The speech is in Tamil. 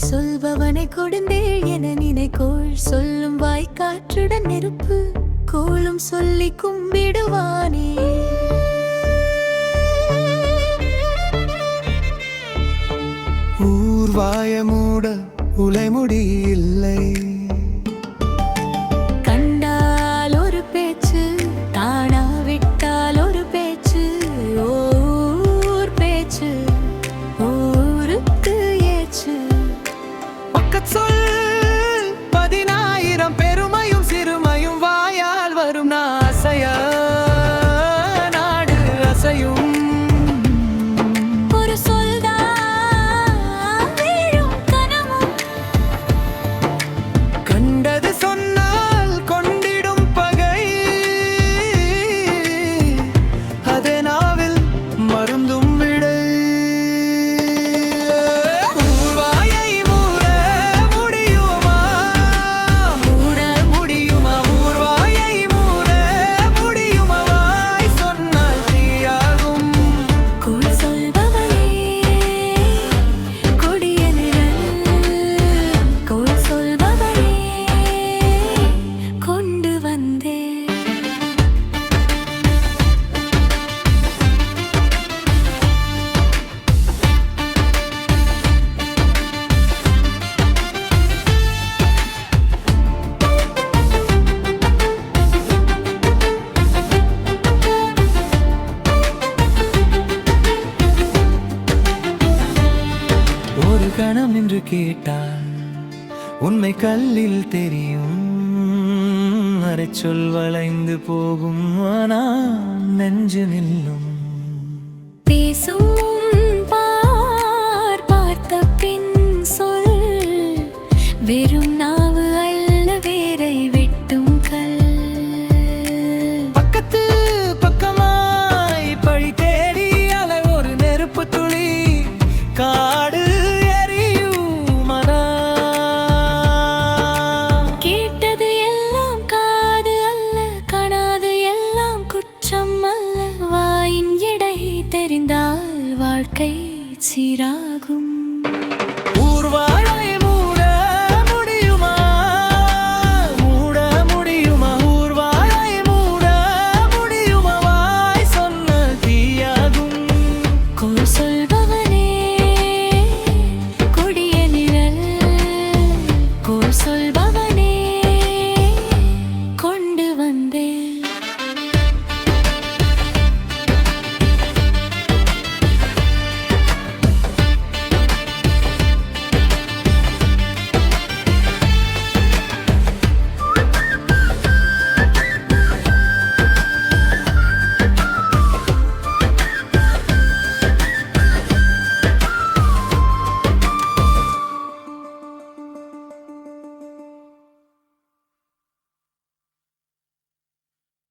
சொல்பவனை கொடுந்தேள் என நினைக்கோள் சொல்லும் வாய்க்காற்றுடன் நெருப்பு கோளும் சொல்லி கும்பிடுவானே. ஊர்வாய மூட உலைமுடி இல்லை, கண்டால் ஒரு பேச்சு காணாவிட்டால் ஒரு பேச்சு. ஊர் பேச்சு ஊருக்கு ஏச்சு. பக்கச் சொல் 10,000 பெருமையும் சிறுமையும் வாயால் வரும் நாசைய நாடு அசையும். ஒரு சொல்தான் வீழும் கனமும் கண்டது சொன்னால் கொண்டிடும் பகை, அதனாவில் மருந்தும் விடை. ஊர்வாயை மூட முடியுமா? மூட முடியுமா? ஊர்வாயை மூட முடியுமா? வாய் சொன்னால் தீயாகும். கோள் சொல்பவனே கொடிய நிழல், கோள் சொல்பவனே கொண்டு வந்தே. ஒரு கணம் என்று கேட்டால் உண்மை கல்லில் தெரியும், அரைச்சொல் வளைந்து போகும் ஆனால் நெஞ்சு நில்லும். பேசும் பார்த்த பின் சொல் வெறும் நாவு அல்ல வேரை வெட்டும் கல். பக்கத்து பக்கமாய் பழி தேடி அலை ஒரு நெருப்பு துளி காடு எரியுமடா. கேட்டது எல்லாம் காது அல்ல, காணாது எல்லாம் குற்றம் அல்ல. வாயின் எடை தெரிந்தால் வாழ்க்கை சீராகும்.